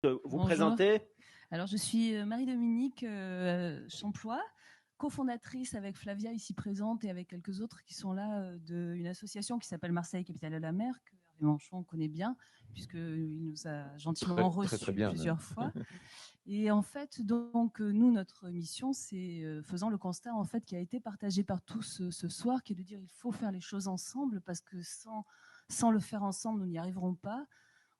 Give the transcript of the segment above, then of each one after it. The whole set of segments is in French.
Vous Bonjour. présentez? Alors, je suis Marie-Dominique Champlois, cofondatrice avec Flavia ici présente et avec quelques autres qui sont là d'une association qui s'appelle Marseille Capitale de la Mer, que Hervé Manchon connaît bien, puisqu'il nous a gentiment reçus plusieurs fois. Et en fait, donc, nous, notre mission, c'est faisant le constat en fait, qui a été partagé par tous ce soir, qui est de dire il faut faire les choses ensemble, parce que sans le faire ensemble, nous n'y arriverons pas.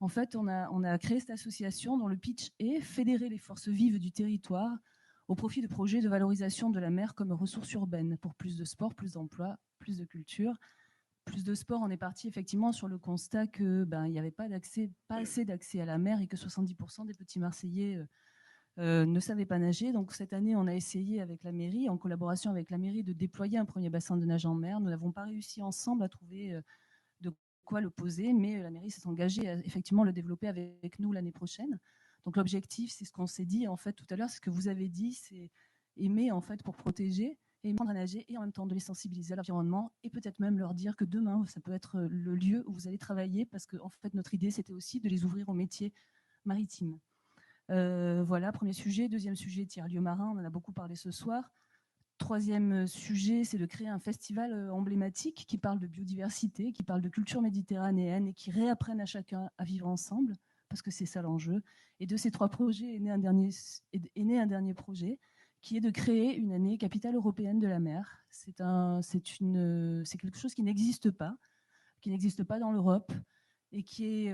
En fait, on a créé cette association dont le pitch est fédérer les forces vives du territoire au profit de projets de valorisation de la mer comme ressource urbaine pour plus de sport, plus d'emplois, plus de culture. Plus de sport, on est parti effectivement sur le constat que il n'y avait pas assez d'accès à la mer et que 70% des petits Marseillais ne savaient pas nager. Donc cette année, on a essayé avec la mairie, en collaboration avec la mairie, de déployer un premier bassin de nage en mer. Nous n'avons pas réussi ensemble à trouver de quoi le poser, mais la mairie s'est engagée à effectivement le développer avec nous l'année prochaine. Donc l'objectif, c'est ce qu'on s'est dit en fait tout à l'heure, ce que vous avez dit, c'est aimer en fait pour protéger et apprendre à nager et en même temps de les sensibiliser à l'environnement et peut-être même leur dire que demain, ça peut être le lieu où vous allez travailler parce que en fait, notre idée, c'était aussi de les ouvrir aux métiers maritimes. Voilà, premier sujet. Deuxième sujet, tiers-lieux marin, on en a beaucoup parlé ce soir. Troisième sujet, c'est de créer un festival emblématique qui parle de biodiversité, qui parle de culture méditerranéenne et qui réapprenne à chacun à vivre ensemble, parce que c'est ça l'enjeu. Et de ces trois projets est né un dernier projet, qui est de créer une année capitale européenne de la mer. C'est quelque chose qui n'existe pas dans l'Europe, et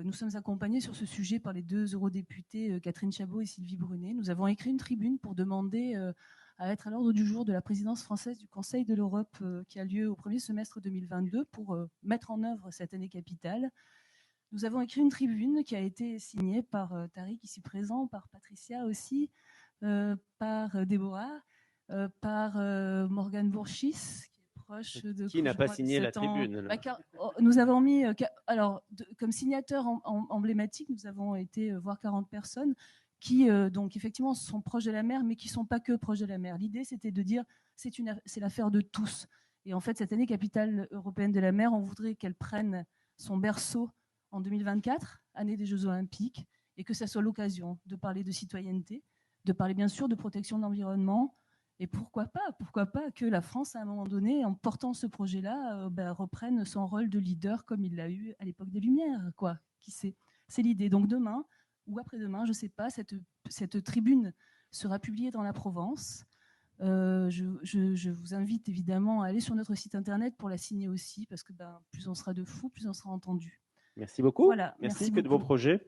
nous sommes accompagnés sur ce sujet par les deux eurodéputés Catherine Chabot et Sylvie Brunet. Nous avons écrit une tribune pour demander à être à l'ordre du jour de la présidence française du Conseil de l'Europe qui a lieu au premier semestre 2022 pour mettre en œuvre cette année capitale. Nous avons écrit une tribune qui a été signée par Tariq ici présent, par Patricia aussi, par Déborah, par Morgane Bourchis, qui n'a pas signé la tribune? Nous avons mis, comme signataires emblématiques, nous avons été voir 40 personnes qui, donc, effectivement, sont proches de la mer, mais qui ne sont pas que proches de la mer. L'idée, c'était de dire, c'est l'affaire de tous. Et en fait, cette année capitale européenne de la mer, on voudrait qu'elle prenne son berceau en 2024, année des Jeux Olympiques, et que ça soit l'occasion de parler de citoyenneté, de parler bien sûr de protection de l'environnement, et pourquoi pas que la France, à un moment donné, en portant ce projet-là, reprenne son rôle de leader comme il l'a eu à l'époque des Lumières, quoi. Qui sait? C'est l'idée. Donc demain ou après-demain, je ne sais pas, cette tribune sera publiée dans la Provence. Je vous invite évidemment à aller sur notre site internet pour la signer aussi, parce que plus on sera de fous, plus on sera entendu. Merci beaucoup. Voilà, merci merci que de vos beaucoup. projets.